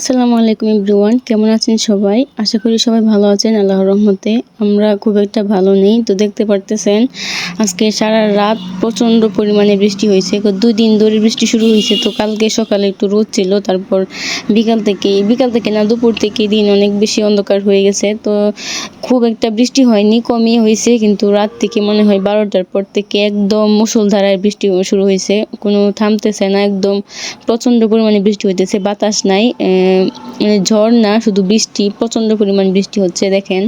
আসসালামু আলাইকুম এভরিওয়ান, কেমন আছেন সবাই? আশা করি সবাই ভালো আছেন আল্লাহর রহমতে। আমরা খুব একটা ভালো নেই। তো দেখতে পারতেছেন আজকে সারা রাত প্রচণ্ড পরিমাণে বৃষ্টি হয়েছে। 2 দিন ধরে বৃষ্টি শুরু হয়েছে। তো কালকে সকালে একটু রোদ ছিল, তারপর বিকাল থেকে না দুপুর থেকে দিন অনেক বেশি অন্ধকার হয়ে গেছে। তো খুব একটা বৃষ্টি হয়নি, কমই হয়েছে, কিন্তু রাত থেকে মনে হয় 12টার পর থেকে একদম মুষলধারায় বৃষ্টি শুরু হয়েছে। কোনো থামতেছে না, একদম প্রচণ্ড পরিমাণে বৃষ্টি হইতেছে, বাতাস নাই, ঝড় না, শুধু বৃষ্টি, প্রচণ্ড পরিমাণ বৃষ্টি হচ্ছে। দেখেন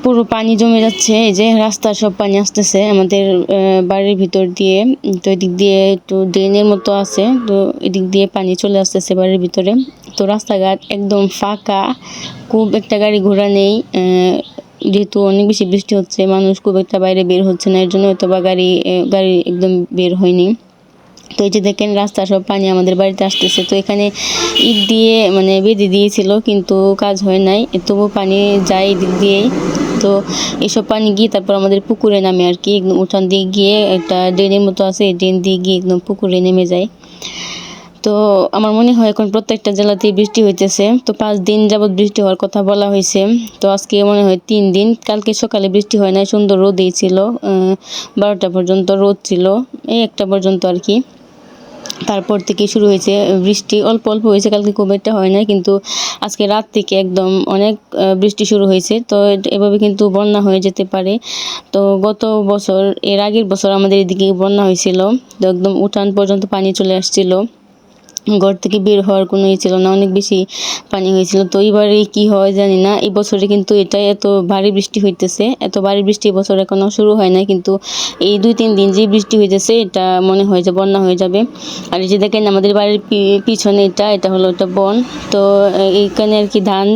পুরো পানি জমে যাচ্ছে, এই যে রাস্তার সব পানি আসতেছে আমাদের বাড়ির ভিতর দিয়ে। তো এদিক দিয়ে একটু ড্রেনের মতো আছে, তো এদিক দিয়ে পানি চলে আসতেছে বাড়ির ভিতরে। তো রাস্তাঘাট একদম ফাঁকা, খুব একটা গাড়ি ঘোড়া নেই। যেহেতু অনেক বেশি বৃষ্টি হচ্ছে, মানুষ খুব একটা বাইরে বের হচ্ছে না, এর জন্য হয়তো বা গাড়ি একদম বের হয়নি। তো এই যে দেখেন রাস্তা সব পানি আমাদের বাড়িতে আসতেছে। তো এখানে ইট দিয়ে বেঁধে দিয়েছিল, কিন্তু কাজ হয় নাই, তবু পানি যায় এদিক দিয়েই। তো এসব পানি গিয়ে তারপর আমাদের পুকুরে নামে আর কি, একদম উঠান দিয়ে গিয়ে একটা ড্রেনের মতো আছে, এই ড্রেন দিয়ে গিয়ে একদম পুকুরে নেমে যায়। তো আমার মনে হয় এখন প্রত্যেকটা জেলাতেই বৃষ্টি হইতেছে। তো 5 দিন যাবৎ বৃষ্টি হওয়ার কথা বলা হয়েছে। তো আজকে মনে হয় 3 দিন। কালকে সকালে বৃষ্টি হয় নাই, সুন্দর রোদই ছিল, 12টা পর্যন্ত রোদ ছিল, এই 1টা পর্যন্ত আর কি। তারপর থেকে শুরু হয়েছে বৃষ্টি, অল্প অল্প হয়েছে, কালকে খুব একটা হয় না, কিন্তু আজকে রাত থেকে একদম অনেক বৃষ্টি শুরু হয়েছে। তো এভাবে কিন্তু বন্যা হয়ে যেতে পারে। তো গত বছর, এর আগের বছর আমাদের এদিকে বন্যা হয়েছিল, তো একদম উঠান পর্যন্ত পানি চলে আসছিল, ঘর থেকে বের হওয়ার কোনো ছিল না, অনেক বেশি পানি হয়েছিল। তো এবারে কি হয় জানি না, এই বছরে কিন্তু এটাই এত ভারী বৃষ্টি হইতেছে, এত ভারী বৃষ্টি এবছর এখনও শুরু হয় না, কিন্তু এই 2-3 দিন যে বৃষ্টি হইতেছে এটা মনে হয় যে বন্যা হয়ে যাবে। আর এই যে দেখেন আমাদের বাড়ির পিছনে এটা হলো একটা বন। তো এইখানে আর কি ধান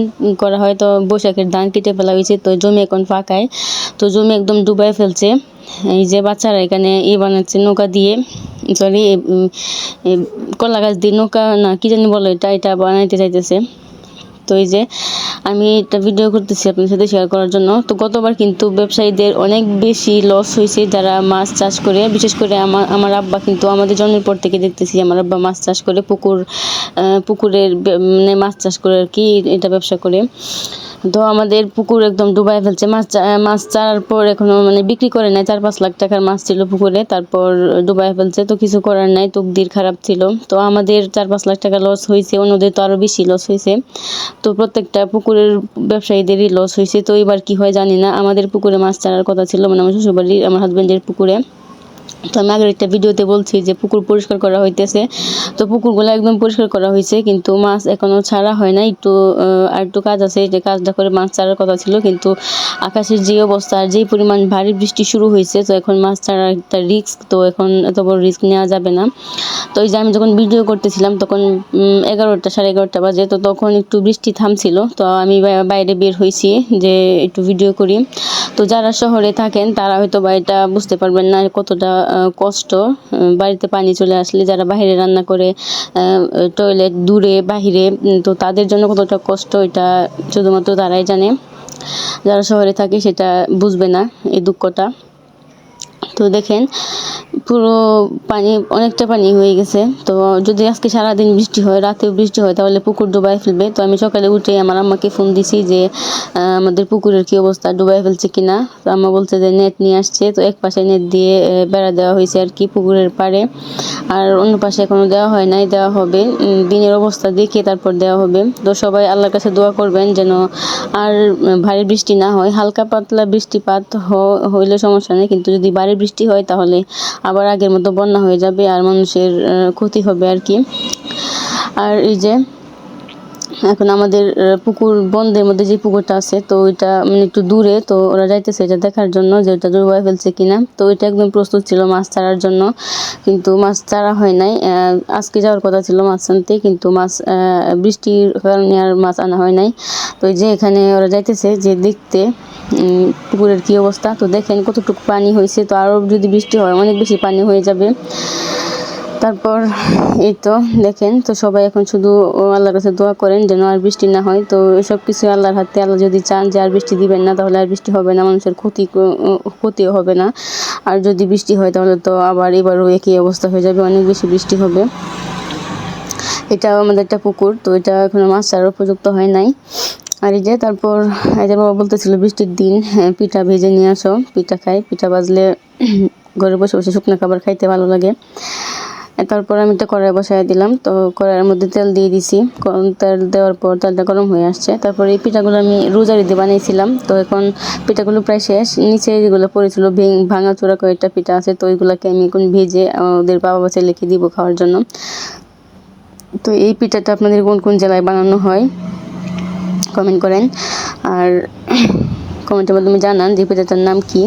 করা হয়, তো বৈশাখের ধান কেটে ফেলা হয়েছে, তো জমি এখন ফাঁকায়, তো জমি একদম ডুবাই ফেলছে। এই যে বাচ্চারা এখানে বানাচ্ছে নৌকা দিয়ে, সরি কলা গাছ দিয়ে নৌকা, না কি জানি বলো, এটা বানাইতে চাইতেছে। তো এই যে আমি একটা ভিডিও করতেছি আপনার সাথে শেয়ার করার জন্য। তো গতবার কিন্তু ব্যবসায়ীদের অনেক বেশি লস হয়েছে, যারা মাছ চাষ করে, বিশেষ করে আমার আব্বা, কিন্তু আমাদের জন্মের পর থেকে দেখতেছি আমার আব্বা মাছ চাষ করে, পুকুরের মাছ চাষ করে আর কি, এটা ব্যবসা করে। তো আমাদের পুকুর একদম ডুবাই ফেলছে, মাছ চারার পর এখনো বিক্রি করে নাই, 4-5 লাখ টাকার মাছ ছিল পুকুরে, তারপর ডুবাই ফেলছে। তো কিছু করার নাই, তকদির খারাপ ছিল। তো আমাদের 4-5 লাখ টাকা লস হয়েছে, অন্যদের তো আরো বেশি লস হয়েছে। তো প্রত্যেকটা পুকুরের ব্যবসায়ীদেরই লস হয়েছে। তো এবার কি হয় জানি না, আমাদের পুকুরে মাছ চারার কথা ছিল, আমার শ্বশুরবাড়ির, আমার হাজবেন্ডের পুকুরে। তো আমি আগের একটা ভিডিওতে বলছি যে পুকুর পরিষ্কার করা হইতেছে। তো পুকুরগুলো একদম পরিষ্কার করা হয়েছে, কিন্তু মাছ এখনও ছাড়া হয় না, আর একটু কাজ আছে, যে কাজটা করে মাছ ছাড়ার কথা ছিল। কিন্তু আকাশের যে অবস্থা আর যেই পরিমাণ ভারী বৃষ্টি শুরু হয়েছে, তো এখন মাছ ছাড়ার একটা রিস্ক, তো এখন এত বড় রিস্ক নেওয়া যাবে না। তো এই যে আমি যখন ভিডিও করতেছিলাম তখন 11টা, সাড়ে 11টা বাজে, তো তখন একটু বৃষ্টি থামছিল, তো আমি বাইরে বের হয়েছি যে একটু ভিডিও করি। তো যারা শহরে থাকেন তারা হয়তো বা এটা বুঝতে পারবেন না কতটা কষ্ট বাড়িতে পানি চলে আসলে, যারা বাইরে রান্না করে, টয়লেট দূরে বাহিরে, তো তাদের জন্য কতটা কষ্ট এটা শুধুমাত্র তারাই জানে, যারা শহরে থাকে সেটা বুঝবে না এই দুঃখটা। তো দেখেন পুরো অনেকটা পানি হয়ে গেছে। তো যদি আজকে সারাদিন বৃষ্টি হয়, রাতেও বৃষ্টি হয়, তাহলে পুকুর ডুবাই ফেলবে। তো আমি সকালে উঠে আমার আম্মাকে ফোন দিছি যে আমাদের পুকুরের কি অবস্থা, ডুবাই ফেলছে কিনা। তো আম্মা বলছে যে নেট নিয়ে আসছে, তো এক পাশে নেট দিয়ে বেড়া দেওয়া হয়েছে আর কি পুকুরের পাড়ে, আর অন্য পাশে এখনো দেওয়া হয় নাই, দেওয়া হবে, দিনের অবস্থা দেখে তারপর দেওয়া হবে। তো সবাই আল্লাহর কাছে দোয়া করবেন যেন আর ভারী বৃষ্টি না হয়, হালকা পাতলা বৃষ্টিপাত হইলে সমস্যা নেই, কিন্তু যদি ভারী বৃষ্টি হয় তাহলে আবার আগের মতো বন্যা হয়ে যাবে, আর মানুষের ক্ষতি হবে আর কি। আর এই যে এখন আমাদের পুকুর বন্ধের মধ্যে যে পুকুরটা আছে, তো ওইটা একটু দূরে, তো ওরা যাইতেছে এটা দেখার জন্য যে ওইটা ডুবাই ফেলছে কিনা। তো ওইটা একদম প্রস্তুত ছিল মাছ ছাড়ার জন্য, কিন্তু মাছ ছাড়া হয় নাই। আজকে যাওয়ার কথা ছিল মাছ আনতে, কিন্তু বৃষ্টির কারণে আর মাছ আনা হয় নাই। তো এই যে এখানে ওরা যাইতেছে যে দেখতে পুকুরের কি অবস্থা। তো দেখেন কতটুকু পানি হয়েছে, তো আরও যদি বৃষ্টি হয় অনেক বেশি পানি হয়ে যাবে। তারপর এই তো দেখেন, তো সবাই এখন শুধু আল্লাহর কাছে দোয়া করেন যেন আর বৃষ্টি না হয়। তো সব কিছু আল্লাহর হাতে, আল্লাহ যদি চান যে আর বৃষ্টি দিবেন না, তাহলে আর বৃষ্টি হবে না, মানুষের ক্ষতিও হবে না। আর যদি বৃষ্টি হয় তাহলে তো আবার এবারও একই অবস্থা হয়ে যাবে, অনেক বেশি বৃষ্টি হবে। এটাও আমাদের একটা পুকুর, তো এটা এখনো মাছ ছাড়ার উপযুক্ত হয় নাই। আর এই যে তারপর এই যে বাবা বলতেছিল বৃষ্টির দিন পিঠা ভেজে নিয়ে আসো, পিঠা খাই, পিঠা ভাজলে ঘরে বসে বসে শুকনো খাবার খাইতে ভালো লাগে। তারপর আমি একটা কড়াই বসাই দিলাম, তো কড়াইয়ের মধ্যে তেল দিয়ে দিছি। তেল দেওয়ার পর তেলটা গরম হয়ে আসছে। তারপরে এই পিঠাগুলো আমি রোজার ঈদে বানিয়েছিলাম, তো এখন পিঠাগুলো প্রায় শেষ। নিচে যেগুলো পড়েছিল ভাঙা চোরা কয়েকটা পিঠা আছে, তো ওইগুলোকে আমি এখন ভেজে ওদের বাবা ছেলেকে দিব খাওয়ার জন্য। তো এই পিঠাটা আপনাদের কোন কোন জেলায় বানানো হয় কমেন্ট করেন, আর কমেন্টের মাধ্যমে জানান যে পিঠাটার নাম কি।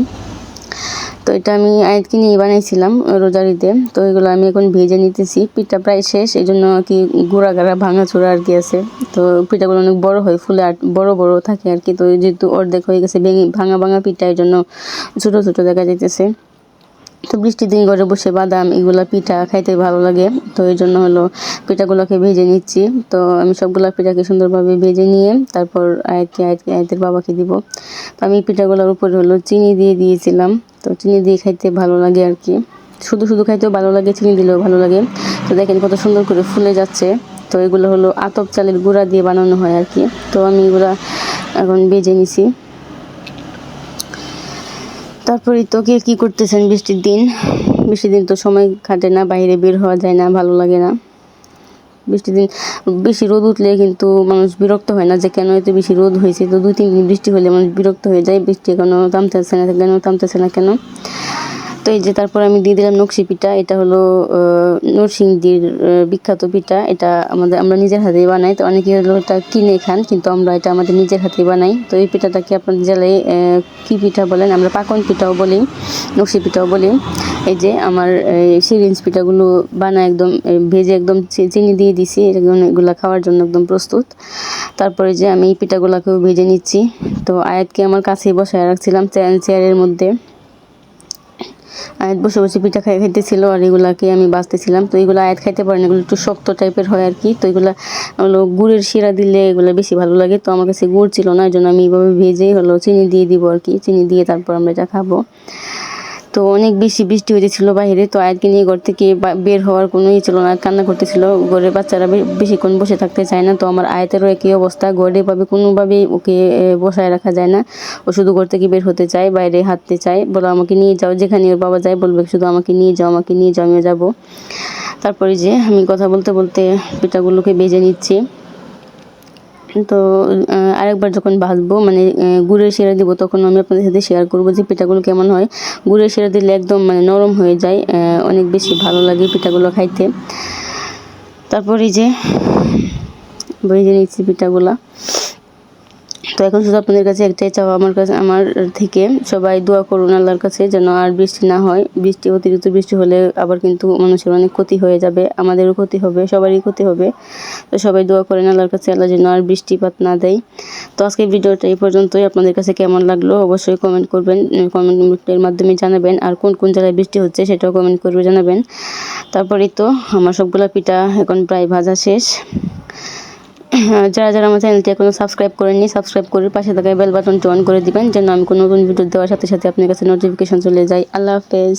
তো এটা আমি আয়াতকে নিয়ে বানাইছিলাম রোজার ঈদে। তো এগুলো আমি এখন ভেজে নিতেছি। পিঠা প্রায় শেষ, এই জন্য আর কি গুঁড়া গাড়া ভাঙা চূড়া আর কি আছে। তো পিঠাগুলো অনেক বড় হয়, ফুলে আর বড় বড় থাকে আর কি। তো যেহেতু অর্ধেক হয়ে গেছে ভাঙা ভাঙা পিঠা, এই জন্য ছোটো ছোটো দেখা যাইতেছে। তো বৃষ্টির দিন ঘরে বসে বাদাম এগুলো পিঠা খাইতে ভালো লাগে, তো এই জন্য হলো পিঠাগুলোকে ভেজে নিচ্ছি। তো আমি সবগুলা পিঠাকে সুন্দরভাবে ভেজে নিয়ে তারপর আয়াতের বাবাকে দিব। তো আমি পিঠাগুলোর উপরে হলো চিনি দিয়ে দিয়েছিলাম। তো চিনি দিয়ে খাইতে ভালো লাগে আর কি, শুধু শুধু খাইতেও ভালো লাগে, চিনি দিলেও ভালো লাগে। তো দেখেন কত সুন্দর করে ফুলে যাচ্ছে। তো এগুলো হলো আতপ চালের গুঁড়া দিয়ে বানানো হয় আর কি। তো আমি এগুলা এখন ভেজে নিছি। তারপরে তো কে কী করতেছেন বৃষ্টির দিন? বৃষ্টির দিন তো সময় কাটে না, বাইরে বের হওয়া যায় না, ভালো লাগে না। বৃষ্টির দিন বেশি রোদ উঠলে কিন্তু মানুষ বিরক্ত হয় না যে কেন এত বেশি রোদ হয়েছে। তো 2-3 দিন বৃষ্টি হলে মানুষ বিরক্ত হয়ে যায়, বৃষ্টি কেন থামতেছে না, কেন। তো এই যে তারপর আমি দিয়ে দিলাম নকশি পিঠা। এটা হলো নরসিংদীর বিখ্যাত পিঠা। এটা আমরা নিজের হাতেই বানাই। তো অনেকে হলো এটা কিনে খান, কিন্তু আমরা এটা আমাদের নিজের হাতেই বানাই। তো এই পিঠাটাকে আপনাদের জেলায় কী পিঠা বলেন? আমরা পাকন পিঠাও বলি, নকশি পিঠাও বলি। এই যে আমার সিরিঞ্জ পিঠাগুলো বানায় একদম ভেজে একদম চিনি দিয়ে দিছি, এগুলো খাওয়ার জন্য একদম প্রস্তুত। তারপরে যে আমি এই পিঠাগুলোকেও ভেজে নিচ্ছি। তো আয়াতকে আমার কাছেই বসায় রাখছিলাম চেয়ারের মধ্যে। আয়াত বসে বসে পিঠা খাইতেছিল, আর এগুলাকে আমি বাছতেছিলাম। তো এগুলো আয়াত খাইতে পারেন, এগুলো একটু শক্ত টাইপের হয় আর কি। তো এগুলো হলো গুড়ের শিরা দিলে এগুলো বেশি ভালো লাগে। তো আমার কাছে গুড় ছিল না, এই জন্য আমি এইভাবে ভেজেই হলো চিনি দিয়ে দিব আর কি। চিনি দিয়ে তারপর আমরা এটা খাবো। তো অনেক বেশি বৃষ্টি হয়েছিল বাইরে। তো আয়াতকে নিয়ে ঘর থেকে বের হওয়ার কোনো ছিল না, কান্না করতেছিল। ঘরের বাচ্চারা বেশিক্ষণ বসে থাকতে চায় না। তো আমার আয়াতেরও একই অবস্থা, ঘরে কোনোভাবেই ওকে বসায় রাখা যায় না। ও শুধু ঘর থেকে বের হতে চায়, বাইরে হাঁটতে চায়, বলো আমাকে নিয়ে যাও। যেখানে ওর বাবা যায় বলবে শুধু আমাকে নিয়ে যাও, আমিও যাবো। তারপরে যে আমি কথা বলতে বলতে পিঠাগুলোকে ভেজে নিচ্ছি। তো আরেকবার যখন ভাজবো মানে গুড়ের শিরা দিব, তখন আমি আপনাদের সাথে শেয়ার করবো যে পিঠাগুলো কেমন হয়। গুড়ের শিরা দিলে একদম মানে নরম হয়ে যায়, অনেক বেশি ভালো লাগে পিঠাগুলো খাইতে। তারপরে যে ভেজে নিচ্ছি পিঠাগুলা। তো এখন শুধু আপনাদের কাছে একটাই চাওয়া, আমার থেকে সবাই দোয়া করুন আল্লাহর কাছে যেন আর বৃষ্টি না হয়। অতিরিক্ত বৃষ্টি হলে আবার কিন্তু মানুষের অনেক ক্ষতি হয়ে যাবে, আমাদেরও ক্ষতি হবে, সবারই ক্ষতি হবে। তো সবাই দোয়া করেন আল্লাহর কাছে, আল্লাহ যেন আর বৃষ্টিপাত না দেয়। তো আজকে ভিডিওটা এই পর্যন্তই। আপনাদের কাছে কেমন লাগলো অবশ্যই কমেন্ট করবেন, কমেন্টের মাধ্যমে জানাবেন। আর কোন কোন জায়গায় বৃষ্টি হচ্ছে সেটাও কমেন্ট করে জানাবেন। তারপরেই তো আমার সবগুলা পিঠা এখন প্রায় ভাজা শেষ। যারা আমার চ্যানেলটি এখনও সাবস্ক্রাইব করেননি, সাবস্ক্রাইব করে পাশে থাকা বেল বাটনটি অন করে দিবেন, যেন আমি কোনো নতুন ভিডিও দেওয়ার সাথে সাথে আপনার কাছে নোটিফিকেশন চলে যায়। আল্লাহ হাফেজ।